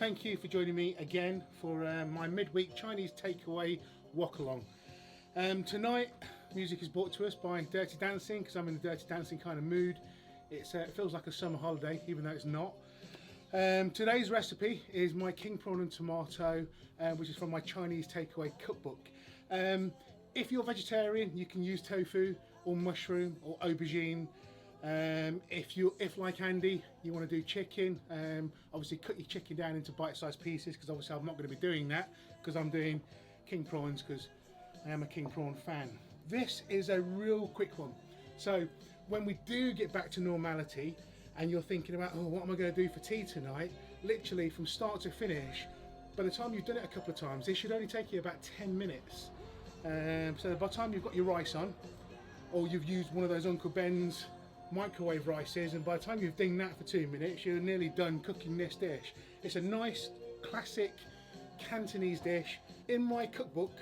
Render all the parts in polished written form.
thank you for joining me again for my midweek Chinese takeaway Wok Along. Tonight, music is brought to us by Dirty Dancing because I'm in the Dirty Dancing kind of mood. It feels like a summer holiday, even though it's not. Today's recipe is my king prawn and tomato, which is from my Chinese takeaway cookbook. If you're vegetarian, you can use tofu or mushroom or aubergine. If like Andy, you want to do chicken, obviously cut your chicken down into bite-sized pieces, because obviously I'm not going to be doing that because I'm doing king prawns because I am a king prawn fan. This is a real quick one. So when we do get back to normality and you're thinking about, oh, what am I going to do for tea tonight? Literally from start to finish, by the time you've done it a couple of times, this should only take you about 10 minutes. So by the time you've got your rice on, or you've used one of those Uncle Ben's microwave rices, and by the time you've done that for 2 minutes, you're nearly done cooking this dish. It's a nice classic Cantonese dish. In my cookbook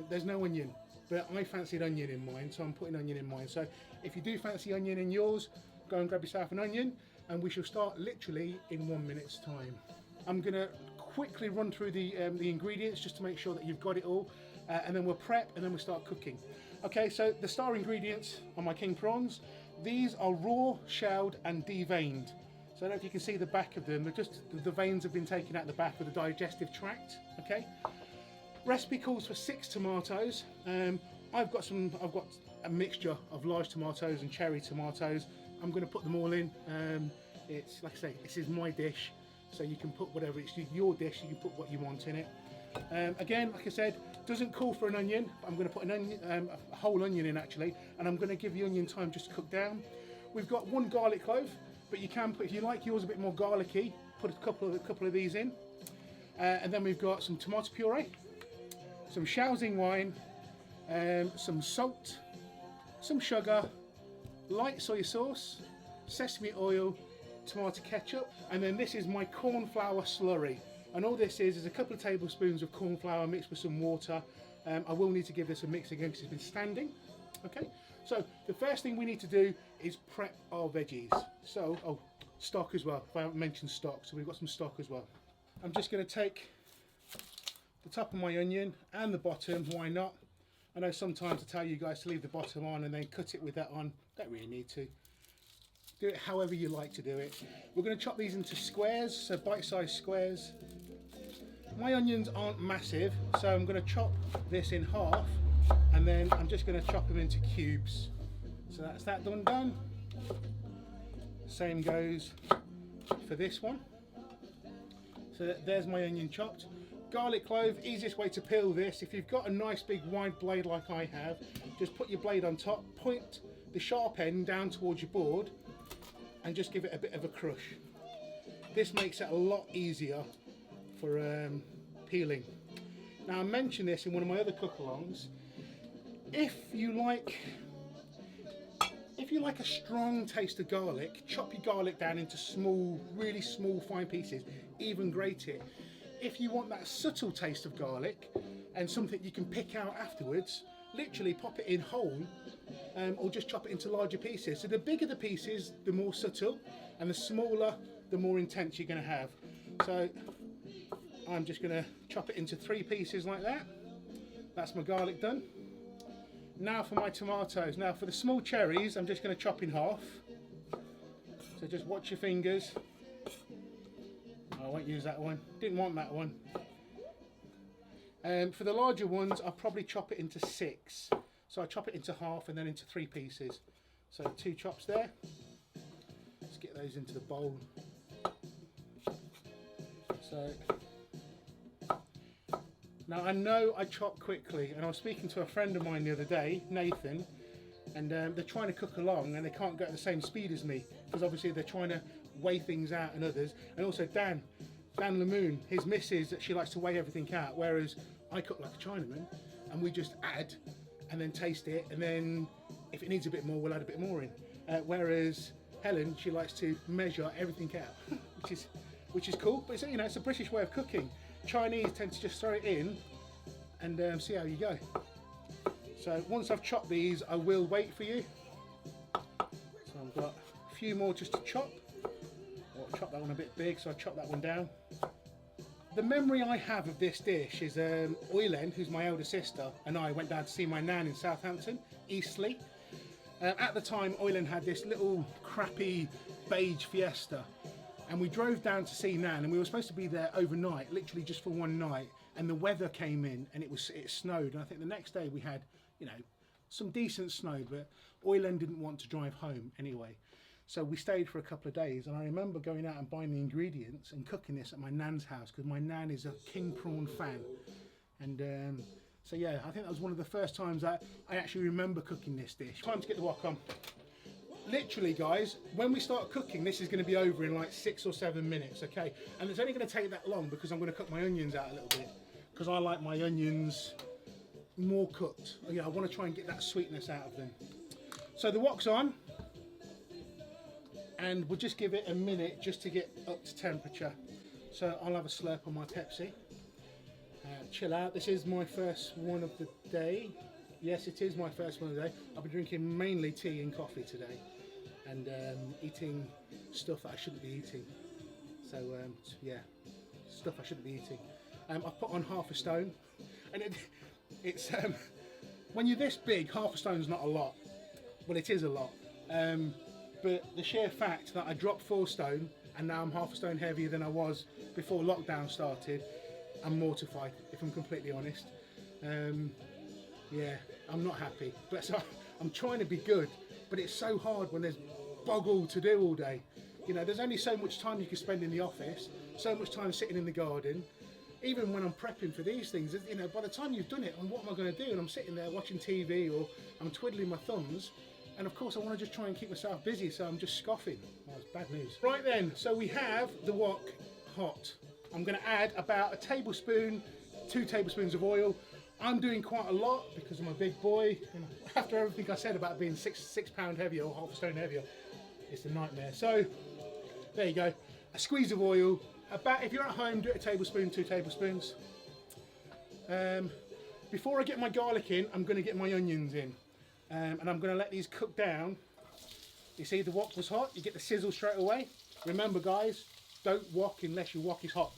there's no onion, but I fancied onion in mine, so I'm putting onion in mine. So if you do fancy onion in yours, go and grab yourself an onion, and we shall start literally in 1 minute's time. I'm going to quickly run through the ingredients just to make sure that you've got it all, and then we'll prep and then we'll start cooking. Okay, so the star ingredients on my king prawns, these are raw, shelled and deveined. So I don't know if you can see the back of them, the veins have been taken out the back of the digestive tract. Okay, recipe calls for 6 tomatoes. I've got a mixture of large tomatoes and cherry tomatoes. I'm going to put them all in. It's like I say, this is my dish, so you can put whatever, it's your dish, you can put what you want in it. Again, like I said, doesn't call for an onion, but I'm going to put an onion, a whole onion in actually, and I'm going to give the onion time just to cook down. We've got 1 garlic clove, but you can put, if you like yours a bit more garlicky, put a couple of these in. And then we've got some tomato puree, some Shaoxing wine, some salt, some sugar, light soy sauce, sesame oil, tomato ketchup, and then this is my corn flour slurry. And all this is a couple of tablespoons of corn flour mixed with some water. I will need to give this a mix again because it's been standing. Okay, so the first thing we need to do is prep our veggies. So, oh, stock as well, if I haven't mentioned stock, so we've got some stock as well. I'm just going to take the top of my onion and the bottom, why not? I know sometimes I tell you guys to leave the bottom on and then cut it with that on. Don't really need to. Do it however you like to do it. We're going to chop these into squares, so bite-sized squares. My onions aren't massive, so I'm going to chop this in half, and then I'm just going to chop them into cubes. So that's that done. Same goes for this one. So there's my onion chopped. Garlic clove, easiest way to peel this. If you've got a nice big wide blade like I have, just put your blade on top, point the sharp end down towards your board, and just give it a bit of a crush. This makes it a lot easier for peeling. Now I mentioned this in one of my other cook-alongs. If you like a strong taste of garlic, chop your garlic down into small, really small fine pieces, even grate it. If you want that subtle taste of garlic and something you can pick out afterwards, literally pop it in whole, or just chop it into larger pieces. So the bigger the pieces, the more subtle, and the smaller, the more intense you're going to have. So I'm just going to chop it into 3 pieces like that. That's my garlic done. Now for my tomatoes. Now for the small cherries, I'm just going to chop in half. So just watch your fingers. I won't use that one. Didn't want that one. For the larger ones, I'll probably chop it into 6. So I chop it into half and then into 3 pieces. So 2 chops there. Let's get those into the bowl. So now I know I chop quickly, and I was speaking to a friend of mine the other day, Nathan, and they're trying to cook along and they can't go at the same speed as me because obviously they're trying to weigh things out and others. And also Dan Lamoon, his missus, she likes to weigh everything out, whereas I cook like a Chinaman and we just add and then taste it, and then if it needs a bit more we'll add a bit more in. Whereas Helen, she likes to measure everything out, which is cool, but it's, you know, it's a British way of cooking. Chinese tend to just throw it in and see how you go. So once I've chopped these, I will wait for you. So I've got a few more just to chop. I'll chop that one a bit big, so I chop that one down. The memory I have of this dish is Oylen, who's my elder sister, and I went down to see my nan in Southampton, Eastleigh. At the time, Oylen had this little crappy beige Fiesta, and we drove down to see Nan, and we were supposed to be there overnight, literally just for one night, and the weather came in, and it snowed, and I think the next day we had, you know, some decent snow, but Oylen didn't want to drive home anyway. So we stayed for a couple of days, and I remember going out and buying the ingredients and cooking this at my nan's house, because my nan is a king prawn fan. And so yeah, I think that was one of the first times that I actually remember cooking this dish. Time to get the wok on. Literally, guys, when we start cooking, this is going to be over in like 6 or 7 minutes, okay? And it's only going to take that long because I'm going to cook my onions out a little bit, because I like my onions more cooked. Yeah, I want to try and get that sweetness out of them. So the wok's on. And we'll just give it a minute just to get up to temperature. So I'll have a slurp on my Pepsi. Chill out. This is my first one of the day. Yes, it is my first one of the day. I've been drinking mainly tea and coffee today, and eating stuff that I shouldn't be eating. So yeah, stuff I shouldn't be eating. I've put on half a stone, and it's when you're this big, half a stone's not a lot. Well, it is a lot. But the sheer fact that I dropped 4 stone and now I'm half a stone heavier than I was before lockdown started, I'm mortified, if I'm completely honest. Yeah, I'm not happy. But so, I'm trying to be good, but it's so hard when there's boggle to do all day. You know, there's only so much time you can spend in the office, so much time sitting in the garden. Even when I'm prepping for these things, you know, by the time you've done it, and what am I going to do? And I'm sitting there watching TV, or I'm twiddling my thumbs. And of course I want to just try and keep myself busy, so I'm just scoffing. Oh, it's bad news. Right then, so we have the wok hot. I'm going to add about a tablespoon, 2 tablespoons of oil. I'm doing quite a lot because I'm a big boy. And after everything I said about being six pound heavier or half a stone heavier, it's a nightmare. So there you go. A squeeze of oil. About, if you're at home, do it a tablespoon, 2 tablespoons. Before I get my garlic in, I'm going to get my onions in. And I'm going to let these cook down. You see the wok was hot, you get the sizzle straight away. Remember guys, don't wok unless your wok is hot.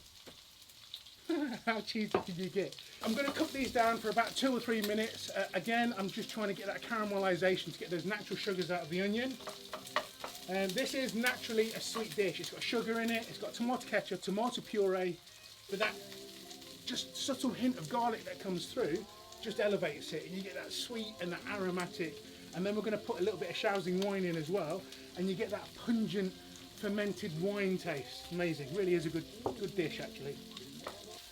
How cheesy can you get? I'm going to cook these down for about 2 or 3 minutes. Again, I'm just trying to get that caramelization to get those natural sugars out of the onion. And this is naturally a sweet dish. It's got sugar in it, it's got tomato ketchup, tomato puree, but that just subtle hint of garlic that comes through just elevates it, and you get that sweet and that aromatic. And then we're going to put a little bit of Shaoxing wine in as well, and you get that pungent fermented wine taste. Amazing, really is a good dish actually.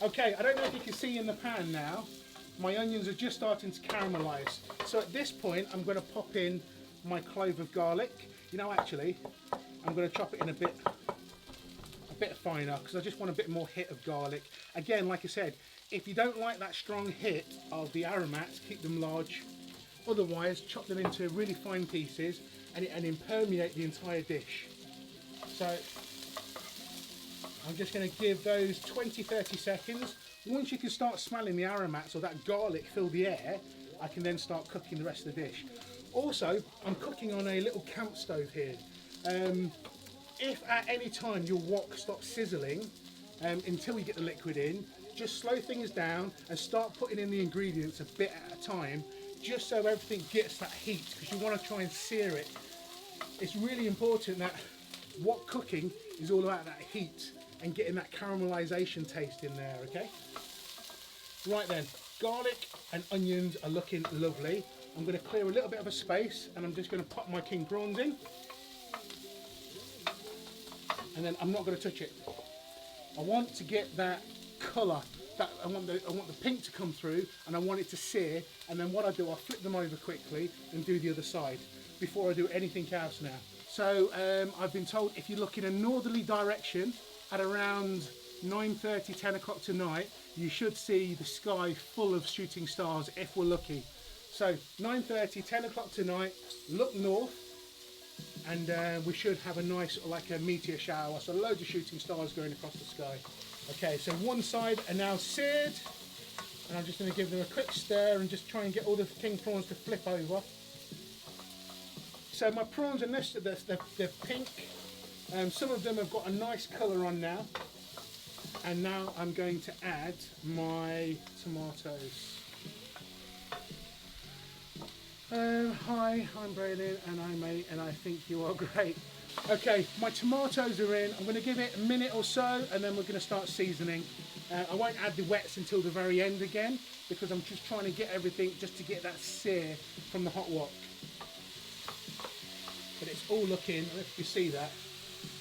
Okay, I don't know if you can see in the pan now, my onions are just starting to caramelize. So at this point I'm going to pop in my clove of garlic. You know, actually I'm going to chop it in a bit finer because I just want a bit more hit of garlic. Again, like I said, if you don't like that strong hit of the aromats, keep them large. Otherwise, chop them into really fine pieces and impermeate the entire dish. So I'm just going to give those 20-30 seconds. Once you can start smelling the aromats or that garlic fill the air, I can then start cooking the rest of the dish. Also, I'm cooking on a little camp stove here. If at any time your wok stops sizzling until you get the liquid in, just slow things down and start putting in the ingredients a bit at a time, just so everything gets that heat, because you want to try and sear it. It's really important that wok cooking is all about that heat and getting that caramelization taste in there, okay? Right then, garlic and onions are looking lovely. I'm going to clear a little bit of a space and I'm just going to pop my king prawns in. And then I'm not going to touch it. I want to get that colour, that I want the pink to come through, and I want it to sear. And then what I do, I flip them over quickly and do the other side before I do anything else now. So I've been told if you look in a northerly direction at around 9:30, 10 o'clock tonight, you should see the sky full of shooting stars if we're lucky. So 9:30, 10 o'clock tonight, look north, and we should have a nice, like a meteor shower, so loads of shooting stars going across the sky. Okay, so one side are now seared, and I'm just going to give them a quick stir and just try and get all the king prawns to flip over. So my prawns are nested, they're pink. Some of them have got a nice colour on now. And now I'm going to add my tomatoes. Hi, I'm Braden and I'm mate and I think you are great. Okay, my tomatoes are in. I'm going to give it a minute or so and then we're going to start seasoning. I won't add the wets until the very end again because I'm just trying to get everything just to get that sear from the hot wok. But it's all looking, if you see that,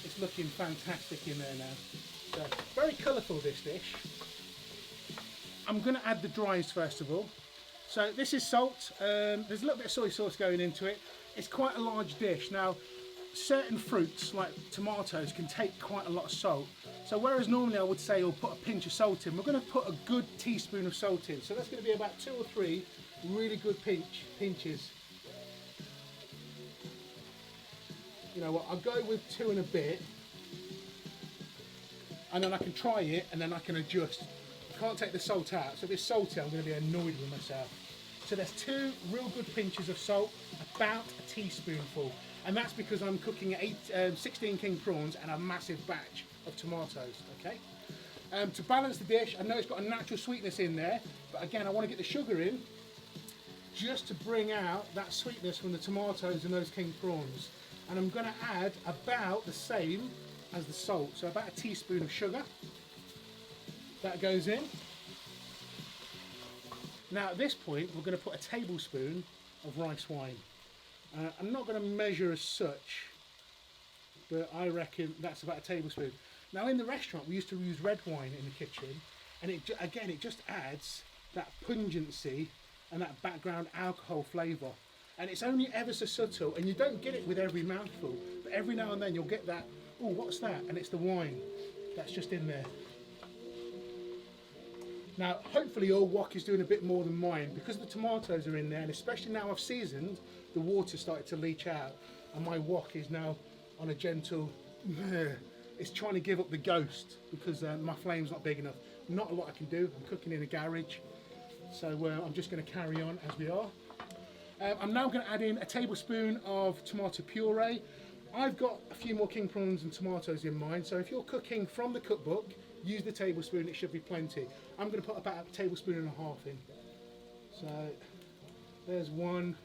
it's looking fantastic in there now. So, very colourful this dish. I'm going to add the dries first of all. So this is salt, there's a little bit of soy sauce going into it. It's quite a large dish. Now, certain fruits like tomatoes can take quite a lot of salt. So whereas normally I would say we'll put a pinch of salt in, we're going to put a good teaspoon of salt in. So that's going to be about 2 or 3 really good pinches. You know what, I'll go with 2 and a bit. And then I can try it and then I can adjust. I can't take the salt out, so if it's salty I'm going to be annoyed with myself. So there's 2 real good pinches of salt, about a teaspoonful. And that's because I'm cooking 16 king prawns and a massive batch of tomatoes, okay? To balance the dish, I know it's got a natural sweetness in there, but again I want to get the sugar in just to bring out that sweetness from the tomatoes and those king prawns. And I'm going to add about the same as the salt, so about a teaspoon of sugar. That goes in. Now at this point we're going to put a tablespoon of rice wine. I'm not going to measure as such, but I reckon that's about a tablespoon. Now in the restaurant we used to use red wine in the kitchen, and it just adds that pungency and that background alcohol flavour. And it's only ever so subtle, and you don't get it with every mouthful, but every now and then you'll get that, oh, what's that? And it's the wine that's just in there. Now, hopefully your wok is doing a bit more than mine because the tomatoes are in there, and especially now I've seasoned, the water started to leach out, and my wok is now on a gentle, it's trying to give up the ghost because my flame's not big enough. Not a lot I can do, I'm cooking in a garage, so I'm just going to carry on as we are. I'm now going to add in a tablespoon of tomato puree. I've got a few more king prawns and tomatoes in mine, so if you're cooking from the cookbook, use the tablespoon, it should be plenty. I'm going to put about a tablespoon and a half in. So there's 1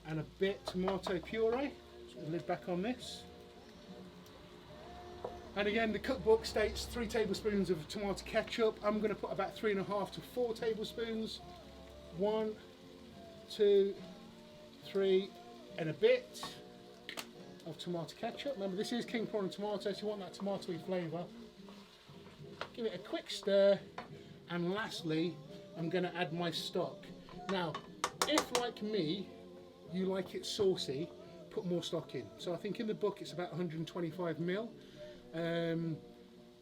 and a bit tomato puree. Just put the lid back on this. And again, the cookbook states 3 tablespoons of tomato ketchup. I'm going to put about 3.5 to 4 tablespoons. 1, 2, 3 and a bit of tomato ketchup. Remember, this is king prawn and tomato, so you want that tomatoey flavour. Give it a quick stir, and lastly I'm going to add my stock. Now if, like me, you like it saucy, put more stock in. So I think in the book it's about 125 ml,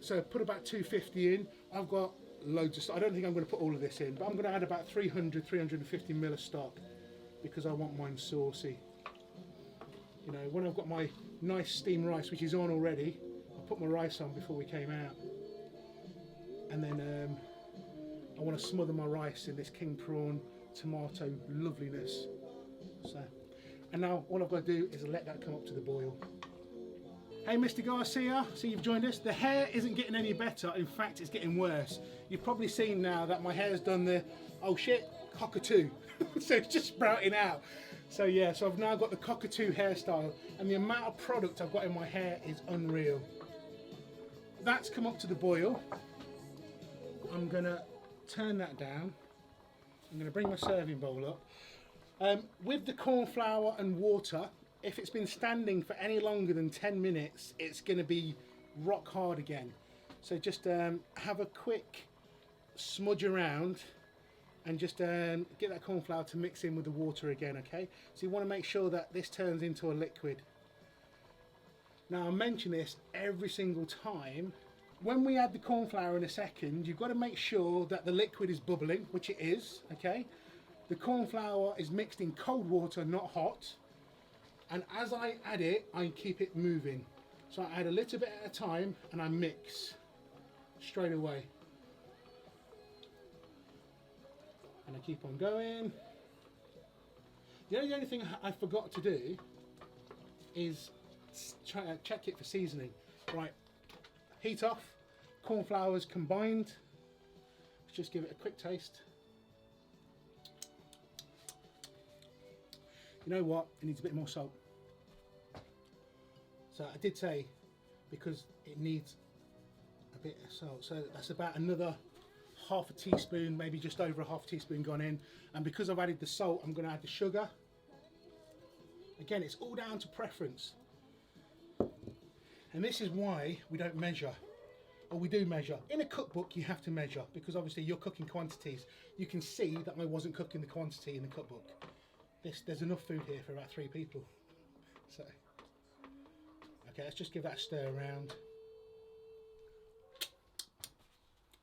so put about 250 in. I've got loads of stock. I don't think I'm going to put all of this in, but I'm going to add about 350 ml of stock because I want mine saucy. You know, when I've got my nice steamed rice, which is on already, I put my rice on before we came out. And then I want to smother my rice in this king prawn tomato loveliness. So, and now all I've got to do is let that come up to the boil. Hey Mr. Garcia, so you've joined us. The hair isn't getting any better, in fact it's getting worse. You've probably seen now that my hair's done the, oh shit, cockatoo. So it's just sprouting out. So yeah, so I've now got the cockatoo hairstyle, and the amount of product I've got in my hair is unreal. That's come up to the boil. I'm going to turn that down. I'm going to bring my serving bowl up. With the corn flour and water, if it's been standing for any longer than 10 minutes, it's going to be rock hard again. So just have a quick smudge around and just get that corn flour to mix in with the water again, okay? So you want to make sure that this turns into a liquid. Now I mention this every single time. When we add the corn flour in a second, you've got to make sure that the liquid is bubbling, which it is, okay? The corn flour is mixed in cold water, not hot. And as I add it, I keep it moving. So I add a little bit at a time and I mix straight away. And I keep on going. The only thing I forgot to do is check it for seasoning. Right, heat off. cornflowers combined. Let's just give it a quick taste. You know what? It needs a bit more salt. So I did say, because it needs a bit of salt, so that's about another half a teaspoon, maybe just over a half teaspoon gone in. And because I've added the salt, I'm going to add the sugar. Again, it's all down to preference. And this is why we don't measure, or we do measure. In a cookbook you have to measure, because obviously you're cooking quantities. You can see that I wasn't cooking the quantity in the cookbook. There's enough food here for about 3 people. So, okay, let's just give that a stir around.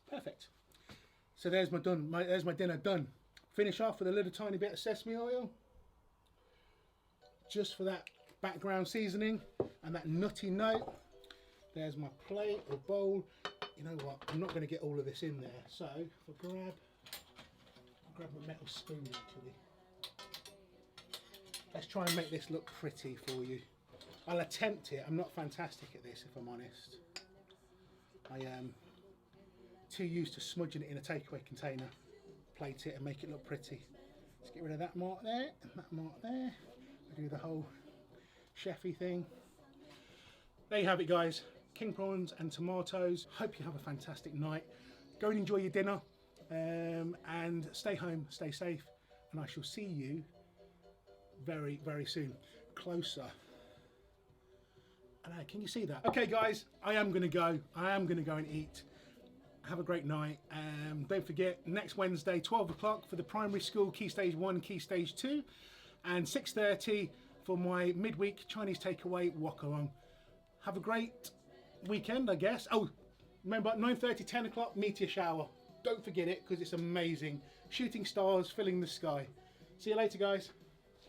Perfect. So there's my dinner done. Finish off with a little tiny bit of sesame oil, just for that background seasoning and that nutty note. There's my plate or bowl. You know what? I'm not going to get all of this in there. So if I grab my metal spoon actually. Let's try and make this look pretty for you. I'll attempt it. I'm not fantastic at this, if I'm honest. I am too used to smudging it in a takeaway container, plate it and make it look pretty. Let's get rid of that mark there and that mark there. I do the whole chefy thing. There you have it, guys. King prawns and tomatoes. Hope you have a fantastic night. Go and enjoy your dinner, and stay home, stay safe, and I shall see you very, very soon. Closer. I know, can you see that? Okay, guys, I am going to go. I am going to go and eat. Have a great night. Don't forget, next Wednesday, 12 o'clock for the primary school, Key Stage 1, Key Stage 2, and 6:30 for my midweek Chinese takeaway Wok Along. Have a great weekend, I guess. Oh, remember, 9:30, 10 o'clock, meteor shower. Don't forget it, because it's amazing. Shooting stars filling the sky. See you later, guys.